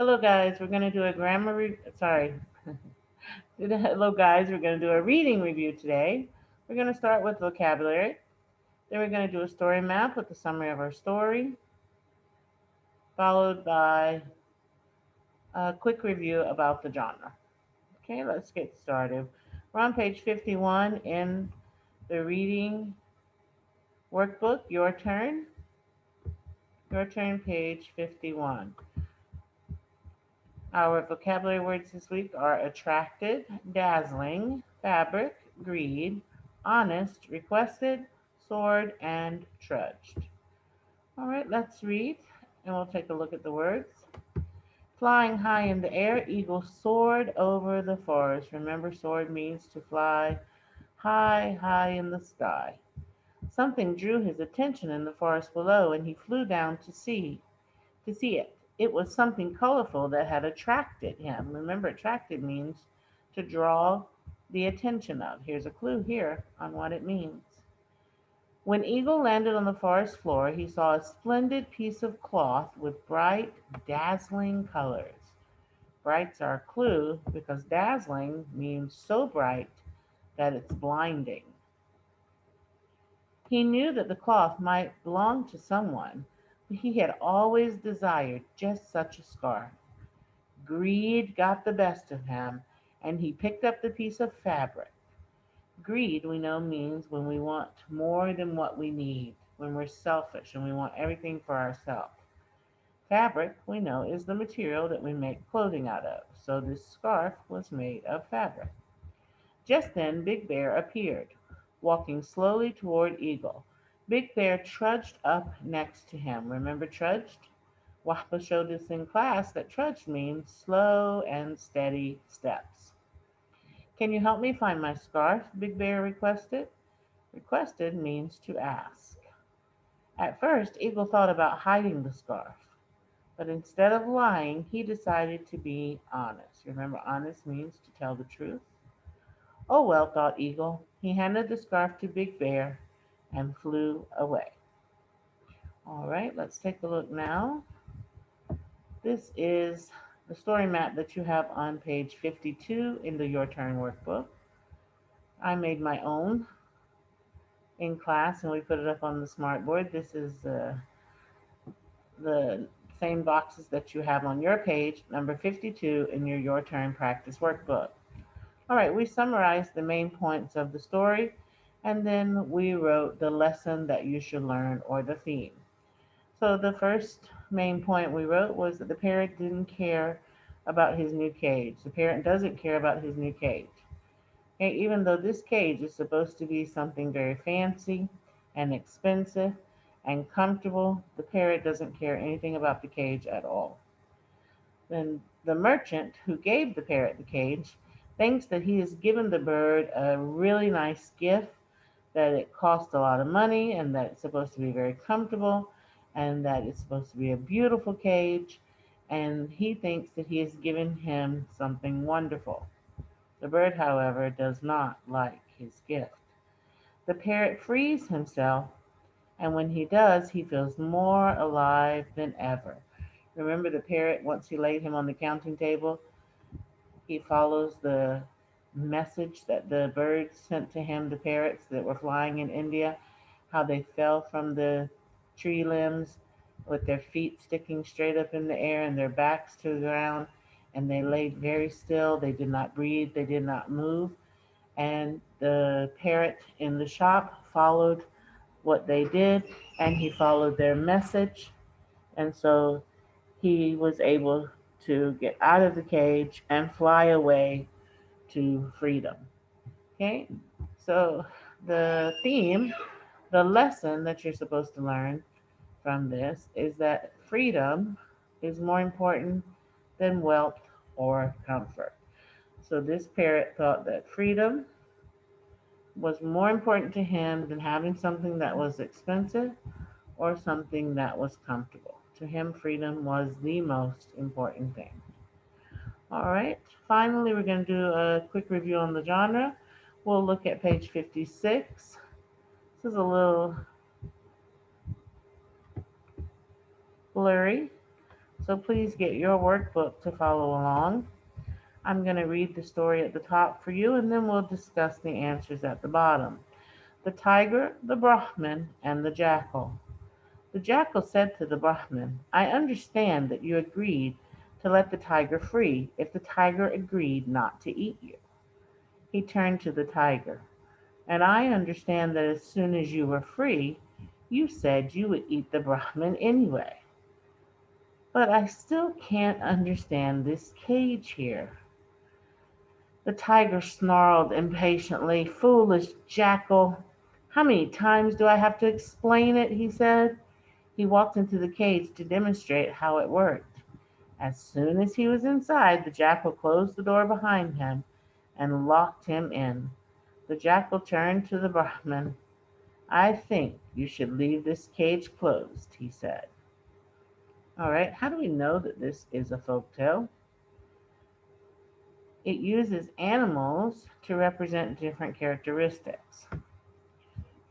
Hello guys, we're going to do a Hello guys, we're going to do a reading review today. We're going to start with vocabulary. Then we're going to do a story map with the summary of our story, followed by a quick review about the genre. Okay, let's get started. We're on page 51 in the reading workbook. Your turn, page 51. Our vocabulary words this week are attracted, dazzling, fabric, greed, honest, requested, sword, and trudged. All right, let's read and we'll take a look at the words. Flying high in the air, eagle soared over the forest. Remember, soared means to fly high, high in the sky. Something drew his attention in the forest below, and he flew down to see it. It was something colorful that had attracted him. Remember, attracted means to draw the attention of. Here's a clue here on what it means. When Eagle landed on the forest floor, he saw a splendid piece of cloth with bright, dazzling colors. Bright's our clue because dazzling means so bright that it's blinding. He knew that the cloth might belong to someone, but he had always desired just such a scarf. Greed got the best of him, and he picked up the piece of fabric. Greed, we know, means when we want more than what we need, when we're selfish and we want everything for ourselves. Fabric, we know, is the material that we make clothing out of, so this scarf was made of fabric. Just then Big Bear appeared, walking slowly toward Eagle. Big Bear trudged up next to him. Remember trudged? Wappa showed us in class that trudged means slow and steady steps. Can you help me find my scarf? Big Bear requested. Requested means to ask. At first, Eagle thought about hiding the scarf, but instead of lying, he decided to be honest. Remember, honest means to tell the truth. Oh well, thought Eagle. He handed the scarf to Big Bear and flew away. All right, let's take a look now. This is the story map that you have on page 52 in the Your Turn workbook. I made my own in class and we put it up on the smartboard. This is the same boxes that you have on your page, number 52 in your Turn practice workbook. All right, we summarized the main points of the story and then we wrote the lesson that you should learn or the theme. So the first main point we wrote was that the parrot didn't care about his new cage. The parrot doesn't care about his new cage. Okay, even though this cage is supposed to be something very fancy and expensive and comfortable, the parrot doesn't care anything about the cage at all. Then the merchant who gave the parrot the cage thinks that he has given the bird a really nice gift, that it cost a lot of money and that it's supposed to be very comfortable and that it's supposed to be a beautiful cage, and he thinks that he has given him something wonderful. The bird, however, does not like his gift. The parrot frees himself, and when he does, he feels more alive than ever. Remember the parrot, once he laid him on the counting table, he follows the message that the birds sent to him, the parrots that were flying in India, how they fell from the tree limbs with their feet sticking straight up in the air and their backs to the ground, and they laid very still. They did not breathe, they did not move. And the parrot in the shop followed what they did, and he followed their message. And so he was able to get out of the cage and fly away to freedom. Okay, so the theme, the lesson that you're supposed to learn from this is that freedom is more important than wealth or comfort. So this parrot thought that freedom was more important to him than having something that was expensive or something that was comfortable. To him, freedom was the most important thing. All right, finally, we're going to do a quick review on the genre. We'll look at page 56. This is a little blurry. So please get your workbook to follow along. I'm going to read the story at the top for you, and then we'll discuss the answers at the bottom. The tiger, the Brahmin, and the jackal. The jackal said to the Brahmin, I understand that you agreed to let the tiger free if the tiger agreed not to eat you. He turned to the tiger, and I understand that as soon as you were free, you said you would eat the Brahmin anyway. But I still can't understand this cage here. The tiger snarled impatiently. Foolish jackal! How many times do I have to explain it? He said. He walked into the cage to demonstrate how it worked. As soon as he was inside, the jackal closed the door behind him and locked him in. The jackal turned to the Brahmin. I think you should leave this cage closed, he said. All right, how do we know that this is a folk tale? It uses animals to represent different characteristics.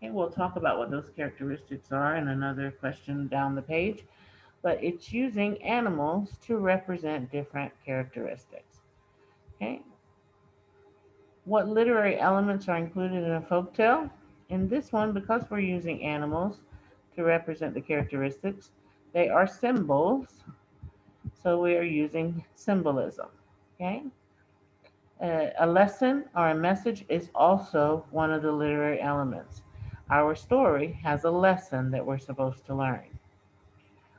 Okay, we'll talk about what those characteristics are in another question down the page, but it's using animals to represent different characteristics. Okay, what literary elements are included in a folk tale? In this one, because we're using animals to represent the characteristics, they are symbols, so we are using symbolism. Okay, a lesson or a message is also one of the literary elements. Our story has a lesson that we're supposed to learn.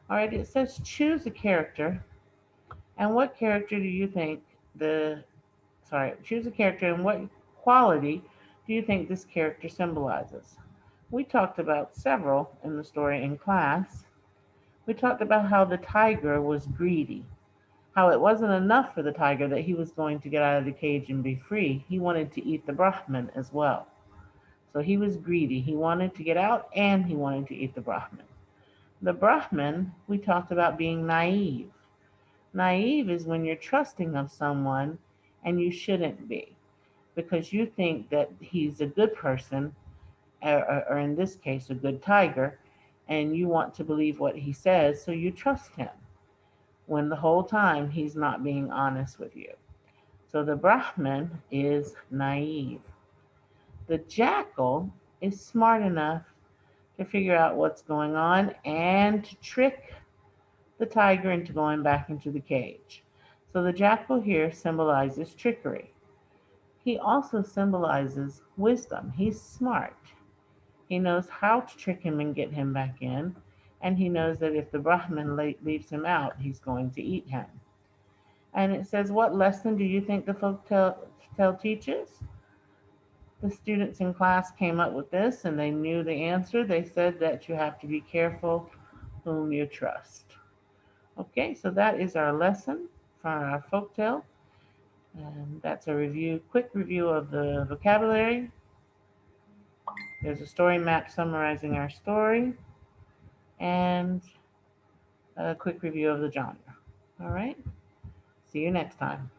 All right, it says choose a character, and what character do you think choose a character and what quality do you think this character symbolizes? We talked about several in the story in class. We talked about how the tiger was greedy, how it wasn't enough for the tiger that he was going to get out of the cage and be free. He wanted to eat the Brahmin as well. So he was greedy. He wanted to get out and he wanted to eat the Brahmin. The Brahmin, we talked about being naive. Naive is when you're trusting of someone and you shouldn't be because you think that he's a good person, or in this case, a good tiger, and you want to believe what he says, so you trust him when the whole time he's not being honest with you. So the Brahmin is naive. The jackal is smart enough to figure out what's going on and to trick the tiger into going back into the cage. So the jackal here symbolizes trickery. He also symbolizes wisdom. He's smart. He knows how to trick him and get him back in, and he knows that if the Brahmin leaves him out, he's going to eat him. And it says, what lesson do you think the folk tale teaches? The students in class came up with this and they knew the answer. They said that you have to be careful whom you trust. Okay, so that is our lesson for our folk tale. And that's a quick review of the vocabulary. There's a story map summarizing our story and a quick review of the genre. All right, see you next time.